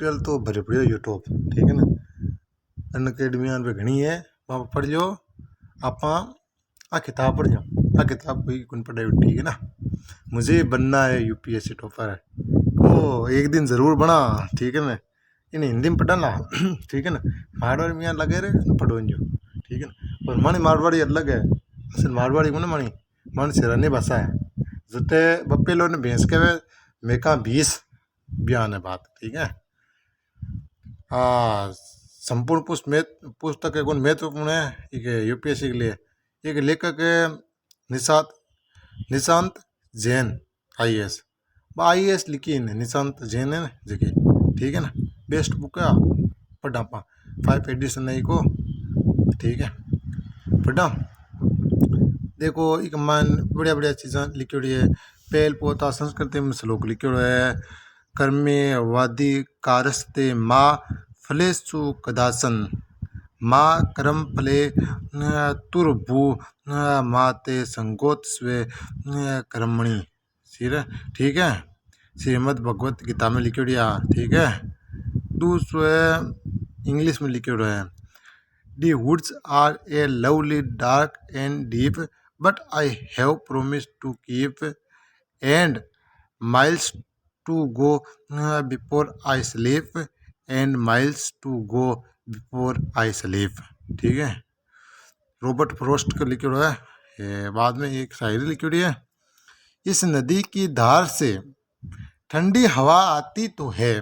पहले तो भरे पड़ियो यूट्यूब, ठीक है ना। अनअकैडमी पे घनी है, वहाँ पढ़ लो। आप आ किताब पढ़ जाओ, आ किताब कोई कौन पढ़ाई, ठीक है ना। मुझे बनना है यूपीएससी टॉपर, वो एक दिन ज़रूर बना, ठीक है ना। इन हिंदी में पढ़ना ठीक है ना। मारवाड़ी में यहाँ लगे रहे पढ़ो जो, ठीक है ना। और मानी मारवाड़ी अलग है, असल मारवाड़ी को ना मानी मन सिरानी भाषा है। जते बप्पे लोग ने भैंस के वे मेका 20 बयान है बात, ठीक है। संपूर्ण पुस्तक है कौन महत्वपूर्ण है एक यूपीएससी के लिए। एक लेखक है निशांत निशांत जैन, आईएएस। आईएएस लिखी है निशांत जैन है ना जगह, ठीक है ना। बेस्ट बुक है, पढ़ा पा 5 एडिशन है को, ठीक है। पढ़ा देखो एक मान बढ़िया बढ़िया चीज़ा लिखी है। पेल पोता संस्कृति में श्लोक लिखो है। कर्मे वादी कारस्ते माँ फलेसु कदासन, माँ कर्म फले तुरभू माते संगोत स्वे कर्मणि सिर, ठीक है। श्रीमद् भगवत गीता में लिखो दिया, ठीक है। दूसरे इंग्लिश में लिखो है। The woods are a lovely dark and deep, but I have promised to keep, and miles to go before I sleep, and miles to go before I sleep, ठीक है। रॉबर्ट फ्रॉस्ट का लिखा हुआ है। बाद में एक शायरी लिखी हुई है। इस नदी की धार से ठंडी हवा आती तो है,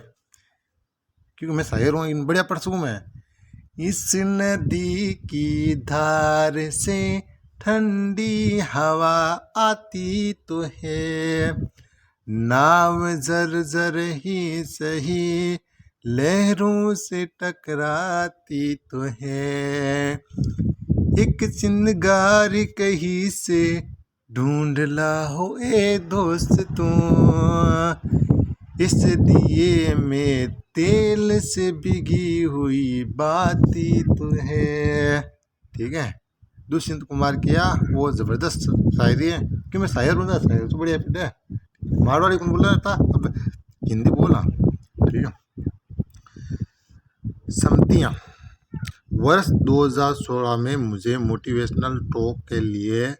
क्योंकि मैं शायर हूँ, इन बढ़िया पढ़ सकूँ मैं। इस नदी की धार से ठंडी हवा आती तो है, नाव जर ही सही लहरों से टकराती तो है। एक चिंगारी कहीं से ढूंढ लाओ ए दोस्त तू, इस दिए में तेल से बिगी हुई बाती तो है, ठीक है। दुष्यंत कुमार किया वो ज़बरदस्त शायरी है, कि मैं शायर हूँ ना, शायर तो बढ़िया फिट है। मारवाड़ी कौन बोल रहा था, अब हिंदी बोला, ठीक है। सम्मतियाँ। वर्ष 2016 में मुझे मोटिवेशनल टॉक के लिए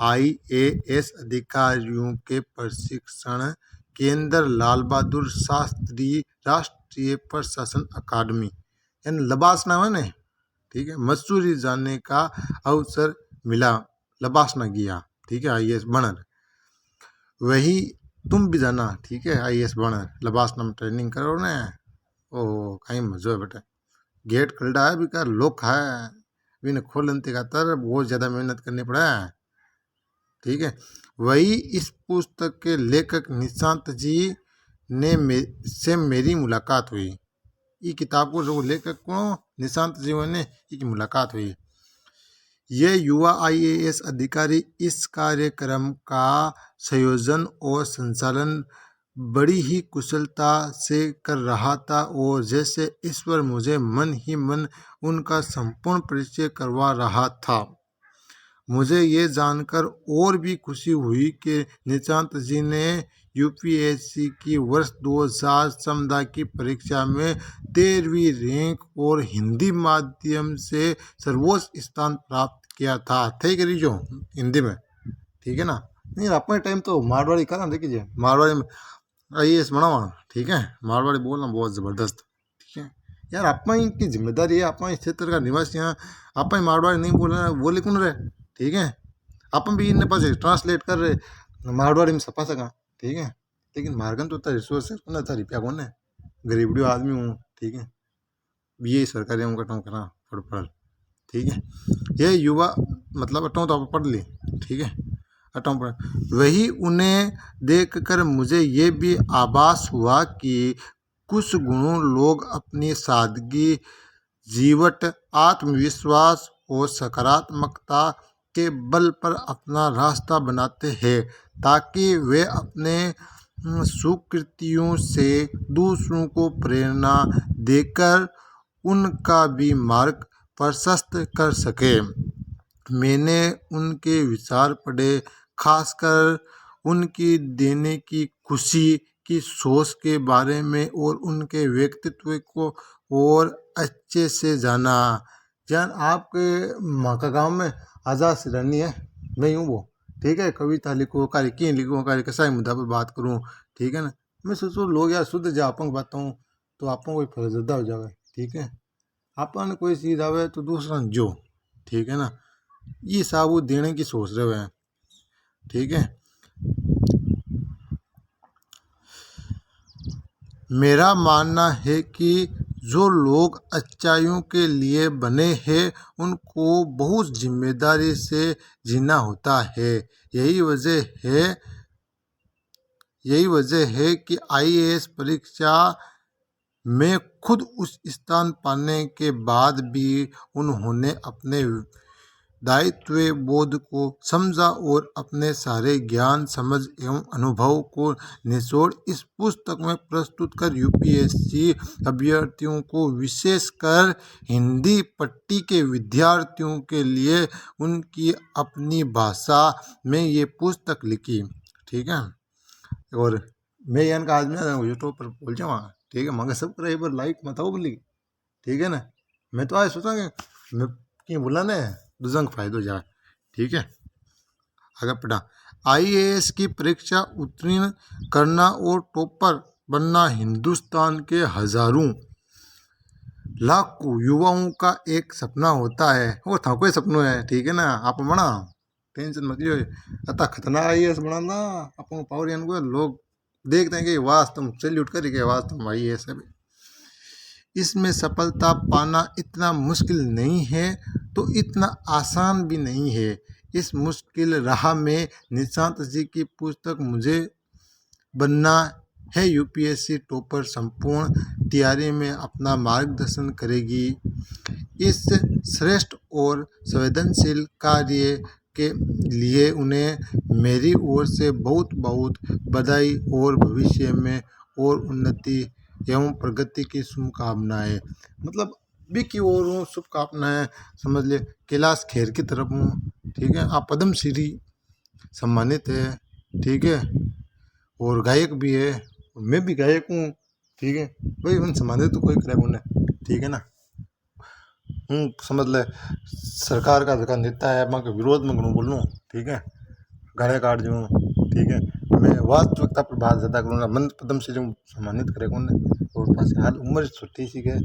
आईएएस अधिकारियों के प्रशिक्षण केंद्र लाल बहादुर शास्त्री राष्ट्रीय प्रशासन अकादमी यानी लबासना है ना, ठीक है, मसूरी जाने का अवसर मिला। लबासना गया, ठीक है, आईएएस बनर। वही तुम भी जाना, ठीक है, आईएएस बनर लबासना में ट्रेनिंग करो ना। ओ कहीं मजो है बेटा, गेट खुलता है बिका लोग है बिन खोलने का तर बहुत ज़्यादा मेहनत करनी पड़ा है, ठीक है। वही इस पुस्तक के लेखक निशांत जी ने से मेरी मुलाकात हुई। ये किताब को जो लेखक को निशांत जी ने की मुलाकात हुई। ये युवा आईएएस अधिकारी इस कार्यक्रम का संयोजन और संचालन बड़ी ही कुशलता से कर रहा था, और जैसे ईश्वर मुझे मन ही मन उनका संपूर्ण परिचय करवा रहा था। मुझे ये जानकर और भी खुशी हुई कि निशांत जी ने यूपीएससी की वर्ष 2000 समुदाय की परीक्षा में 13वीं रैंक और हिंदी माध्यम से सर्वोच्च स्थान प्राप्त किया था। थे करी जो हिंदी में, ठीक है ना। नहीं अपने टाइम तो मारवाड़ी करा देखिए, मारवाड़ी में आईएएस बनावा, ठीक है। मारवाड़ी बोलना बहुत ज़बरदस्त, ठीक है यार। अपनी की जिम्मेदारी है, अपना इस क्षेत्र का निवासी यहाँ आप मारवाड़ी नहीं बोलना बोले कौन रहे, ठीक है। अपन भी इन पास ट्रांसलेट कर रहे मारवाड़ी में छपा सका, ठीक है। लेकिन मार्गन तो रिसोर्स है था रुपया कौन है, गरीबड़ी आदमी हूँ, ठीक है। ये सरकारी का टाँग करा पढ़, ठीक है। ये युवा मतलब अटाऊँ तो आप पढ़ ली, ठीक है, अटाऊँ पढ़। वही उन्हें देखकर मुझे ये भी आभास हुआ कि कुछ गुणों लोग अपनी सादगी, जीवट, आत्मविश्वास और सकारात्मकता के बल पर अपना रास्ता बनाते हैं, ताकि वे अपने सुकृतियों से दूसरों को प्रेरणा देकर उनका भी मार्ग प्रशस्त कर सके। मैंने उनके विचार पढ़े, खासकर उनकी देने की खुशी की सोच के बारे में और उनके व्यक्तित्व को और अच्छे से जाना। जान आपके माँ का गाँव में आज़ाद सिरानी है, मैं हूँ वो। ठीक है, कविता लिखो कार्य की लिखो कार्य कसाई मुद्दा पर बात करूँ। ठीक है ना, मैं सोचो लोग यार शुद्ध जा अपन बताऊँ तो आपको कोई फर्जदा हो जावे। ठीक है, अपन कोई चीज़ आवे तो दूसरा जो। ठीक है ना, ये साबुत देने की सोच रहे हुए हैं। ठीक है, मेरा मानना है कि जो लोग अच्छाइयों के लिए बने हैं उनको बहुत जिम्मेदारी से जीना होता है। यही वजह है यही वजह है कि आईएएस परीक्षा में खुद उस स्थान पाने के बाद भी उन्होंने अपने दायित्व बोध को समझा और अपने सारे ज्ञान समझ एवं अनुभव को निचोड़ इस पुस्तक में प्रस्तुत कर यूपीएससी अभ्यर्थियों को विशेषकर हिंदी पट्टी के विद्यार्थियों के लिए उनकी अपनी भाषा में ये पुस्तक लिखी। ठीक है, और मैं यान का आदमी यूट्यूब पर बोल जाऊँ। ठीक है, मगर सब्सक्राइबर लाइक मत हो बोली। ठीक है ना, मैं तो आज सोचा कि मैं क्यों बोला ना दूसरा का फायदा हो जाए। ठीक है, आगे पढ़ा। आईएएस की परीक्षा उत्तीर्ण करना और टॉपर बनना हिंदुस्तान के हजारों लाखों युवाओं का एक सपना होता है। वो था कोई सपनों है। ठीक है ना, आप बना टेंशन मत लियो। अतः खतरनाक आईएएस बनाना अपन पावर यान को लोग देखते हैं कि वास्तव सैल्यूट करके वास्तव आईएएस है। इसमें सफलता पाना इतना मुश्किल नहीं है तो इतना आसान भी नहीं है। इस मुश्किल राह में निशांत जी की पुस्तक मुझे बनना है यूपीएससी टॉपर संपूर्ण तैयारी में अपना मार्गदर्शन करेगी। इस श्रेष्ठ और संवेदनशील कार्य के लिए उन्हें मेरी ओर से बहुत बहुत बधाई और भविष्य में और उन्नति एवं प्रगति की शुभकामनाएं। मतलब भी की ओर हूँ शुभकामनाएं समझ ले। कैलाश खेर की तरफ हूँ। ठीक है, आप पद्मश्री सम्मानित है। ठीक है, और गायक भी है, मैं भी गायक हूँ। ठीक है भाई, उन सम्मानित तो कोई करे उन्हें। ठीक है ना, समझ ले सरकार का जगह नेता है मैं विरोध में घणो बोलूँ। ठीक है, गाने काट दूँ। ठीक है, मैं वास्तविकता पर बात ज़्यादा करूँगा। मन पद्मश्री सम्मानित करेगा उन्हें। और पास हाल उम्र छोटी सी है,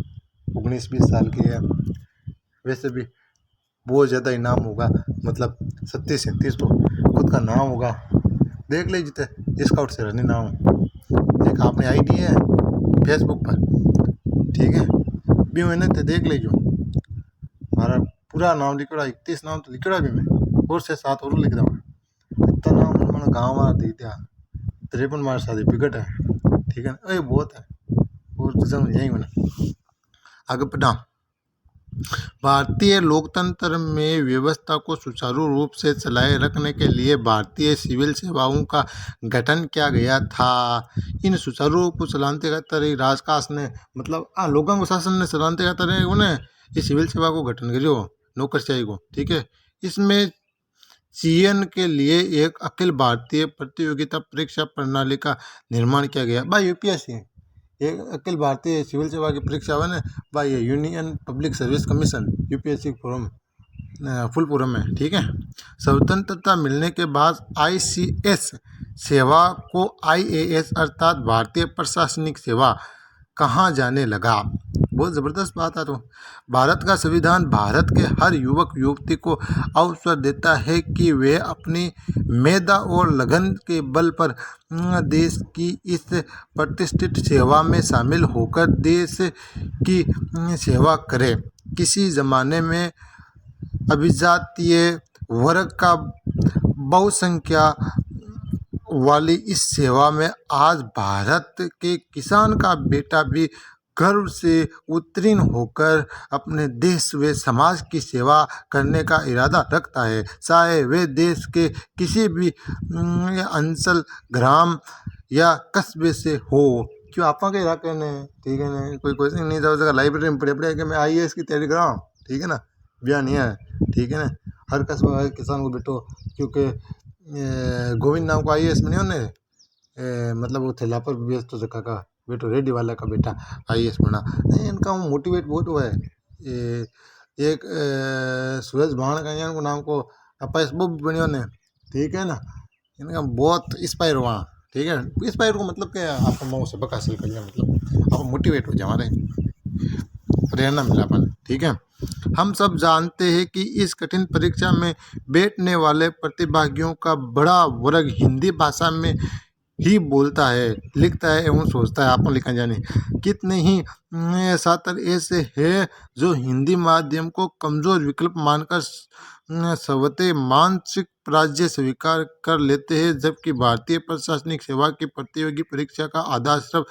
19-20 साल की है। वैसे भी बहुत ज़्यादा इनाम होगा, मतलब 37-37 तो खुद का नाम होगा। देख ले जिते स्काउट से रनी नाम एक आपने आईडी है फेसबुक पर। ठीक है, भी मैंने तो देख लीजिए हमारा पूरा नाम लिखड़ा 31 नाम तो लिखड़ा भी मैं और से 7 और लिख दूँगा। इतना नाम मैंने गाँव वाला दे दिया 53 मार शादी बिगट है। ठीक है ना, ये बहुत है। और तो यही मैंने आगे पढ़ा। भारतीय लोकतंत्र में व्यवस्था को सुचारू रूप से चलाए रखने के लिए भारतीय सिविल सेवाओं का गठन किया गया था। इन सुचारू रूप को चलाते का तरह राजकाज ने मतलब लोगों को शासन ने चलाते का तरह उन्हें इस सिविल सेवा को गठन करियो नौकरशाही को। ठीक है, इसमें चयन के लिए एक अखिल भारतीय प्रतियोगिता परीक्षा प्रणाली का निर्माण किया गया। भाई यूपीएससी एक अखिल भारतीय सिविल सेवा की परीक्षा हुआ ना भाई, union public service commission UPSC form full form है। ठीक है, स्वतंत्रता मिलने के बाद आईसीएस सेवा को आईएएस अर्थात भारतीय प्रशासनिक सेवा कहाँ जाने लगा। बहुत ज़बरदस्त बात है। तो भारत का संविधान भारत के हर युवक युवती को अवसर देता है कि वे अपनी मेधा और लगन के बल पर देश की इस प्रतिष्ठित सेवा में शामिल होकर देश की सेवा करें। किसी ज़माने में अभिजातीय वर्ग का बहुसंख्या वाली इस सेवा में आज भारत के किसान का बेटा भी गर्व से उत्तीर्ण होकर अपने देश व समाज की सेवा करने का इरादा रखता है, चाहे वे देश के किसी भी अंचल ग्राम या कस्बे से हो। क्यों आपा के इलाके में। ठीक है ना, कोई क्वेश्चन नहीं था उसका लाइब्रेरी में पढ़े पढ़े कि मैं आईएएस की तैयारी कराऊँ। ठीक है ना, बयान नहीं है। ठीक है ना, हर कस्बे किसान को बैठो क्योंकि गोविंद नाम को आईएएस में नहीं होने मतलब वो थैला पर व्यस्त तो काका बेटो रेडी वाला का बेटा आईएएस बना। नहीं इनका मोटिवेट बहुत हुआ है। ये एक सूरज भाण का यहाँ को नाम को अपा इस बुक बनियो ने, ठीक है ना। इनका बहुत इंस्पायर हुआ, ठीक है। इंस्पायर को मतलब कि आप मऊ सबक हासिल कर लिया, मतलब आप मोटिवेट हो जाए, हमारे प्रेरणा मिला अपन, ठीक है। हम सब जानते हैं कि इस कठिन परीक्षा में बैठने वाले प्रतिभागियों का बड़ा वर्ग हिंदी भाषा में ही बोलता है, लिखता है एवं सोचता है। आपको लिखा जाने कितने ही छात्र ऐसे हैं जो हिंदी माध्यम को कमजोर विकल्प मानकर स्वतः मानसिक पराजय स्वीकार कर लेते हैं, जबकि भारतीय प्रशासनिक सेवा की प्रतियोगी परीक्षा का आधार सिर्फ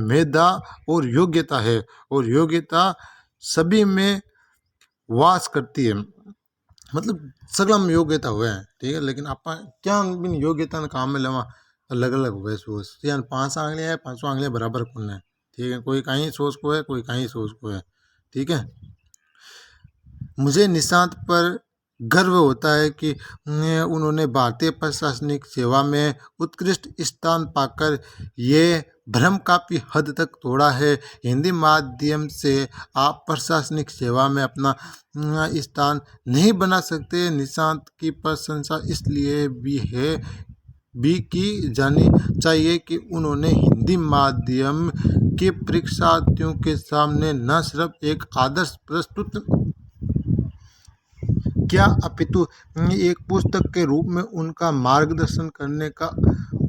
मेधा और योग्यता है, और योग्यता सभी में वास करती है। मतलब सगला में योग्यता हुए हैं, ठीक है, लेकिन आप क्या बिन योग्यता काम में लेवा अलग अलग हुए सोच, यानी 5 आंगलियाँ है, 5 आंगलियाँ बराबर कौन है, ठीक है। कोई कहीं सोच को है, कोई कहीं सोच को है, ठीक है। मुझे निशांत पर गर्व होता है कि उन्होंने भारतीय प्रशासनिक सेवा में उत्कृष्ट स्थान पाकर ये भ्रम काफ़ी हद तक तोड़ा है। हिंदी माध्यम से आप प्रशासनिक सेवा में अपना स्थान नहीं बना सकते। निशांत की प्रशंसा इसलिए भी की जानी चाहिए कि उन्होंने हिंदी माध्यम के परीक्षार्थियों के सामने न सिर्फ एक आदर्श प्रस्तुत क्या अपितु एक पुस्तक के रूप में उनका मार्गदर्शन करने का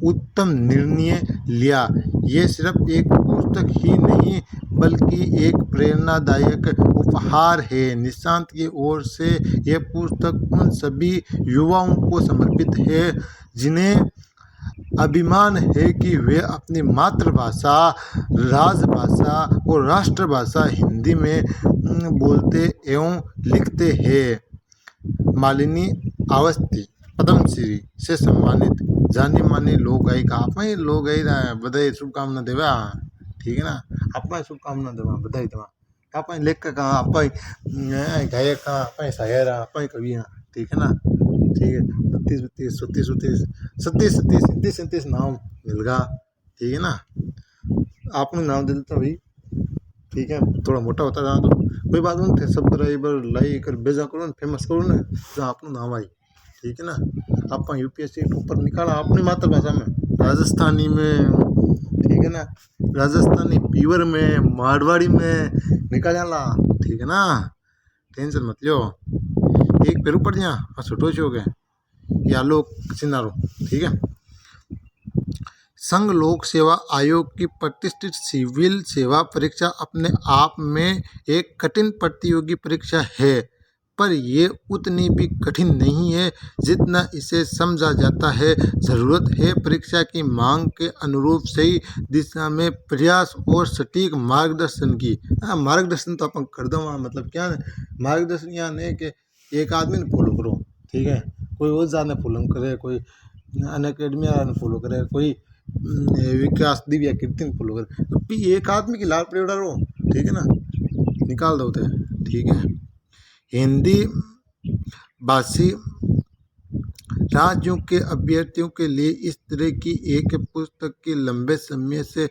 उत्तम निर्णय लिया। ये सिर्फ एक पुस्तक ही नहीं बल्कि एक प्रेरणादायक उपहार है। निशांत की ओर से यह पुस्तक उन सभी युवाओं को समर्पित है जिन्हें अभिमान है कि वे अपनी मातृभाषा, राजभाषा और राष्ट्रभाषा हिंदी में बोलते एवं लिखते हैं। मालिनी अवस्थी पद्मश्री से सम्मानित जानी मानी लोक गायिका, आप लोक गायिका बधाई शुभकामना देवा, ठीक है ना। आप शुभकामना देवा, बधाई देवा। आप लेखक आप गायक आप शायर आप कवि, ठीक है ना, ठीक है। 37 नाम मिलगा, ठीक है ना। आपने नाम दे देता भाई, ठीक है। थोड़ा मोटा होता था तो कोई बात नहीं, सब्सक्राइबर लाइक कर भेजा करो ना, फेमस करो ना, तो आपको नाम आई, ठीक है ना। आप यूपीएससी टॉपर निकाला अपनी मातृभाषा में, राजस्थानी में, ठीक है ना, राजस्थानी पीवर में, मारवाड़ी में निकाला, ठीक है ना। टेंशन मत लो, एक पेरू पड़ जा छुटो हो गए या लोग सिनारो, ठीक है। संघ लोक सेवा आयोग की प्रतिष्ठित सिविल सेवा परीक्षा अपने आप में एक कठिन प्रतियोगी परीक्षा है, पर ये उतनी भी कठिन नहीं है जितना इसे समझा जाता है। ज़रूरत है परीक्षा की मांग के अनुरूप सही दिशा में प्रयास और सटीक मार्गदर्शन की। मार्गदर्शन तो अपन कर दो, मतलब क्या मार्गदर्शन यहाँ नहीं कि एक आदमी ने फॉलो करो, ठीक है। कोई ओझा ने फॉलो करे, कोई अनअकैडमी ने फॉलो करे, कोई विकास दिव्या कीर्ति फॉलो करे, तो एक आदमी की लाल परेड़ा रो, ठीक है ना, निकाल दो थे, ठीक है। हिंदी भाषी राज्यों के अभ्यर्थियों के लिए इस तरह की एक पुस्तक की लंबे समय से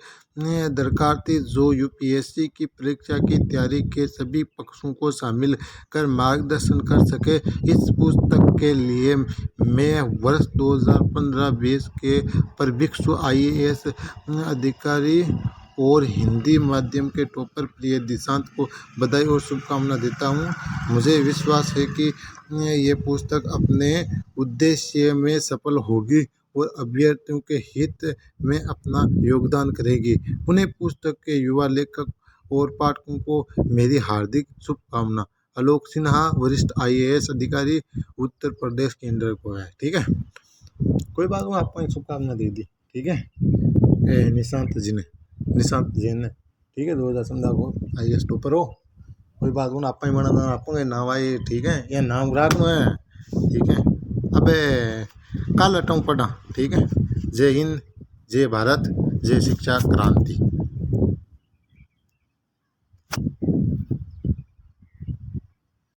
दरकार थी जो यूपीएससी की परीक्षा की तैयारी के सभी पक्षों को शामिल कर मार्गदर्शन कर सके। इस पुस्तक के लिए मैं वर्ष 2015-20 के परिवीक्षु आईएएस अधिकारी और हिंदी माध्यम के टॉपर प्रिय निशांत को बधाई और शुभकामना देता हूं। मुझे विश्वास है कि ये पुस्तक अपने उद्देश्य में सफल होगी और अभ्यर्थियों के हित में अपना योगदान करेगी। पुनः पुस्तक के युवा लेखक और पाठकों को मेरी हार्दिक शुभकामना। आलोक सिन्हा, वरिष्ठ आईएएस अधिकारी, उत्तर प्रदेश केंद्र को है, ठीक है। कोई बात नहीं, आपको शुभकामना दे दी, ठीक है। निशांत जी ने, ठीक है, 2017 को आईएएस टॉपर हो। कोई बात नहीं, आप ही बना आपको नाम आई, ठीक है, ये नाम ग्राहक में है, ठीक है। अबे कल अटों पढ़ा, ठीक है। जय हिंद, जय भारत, जय शिक्षा क्रांति।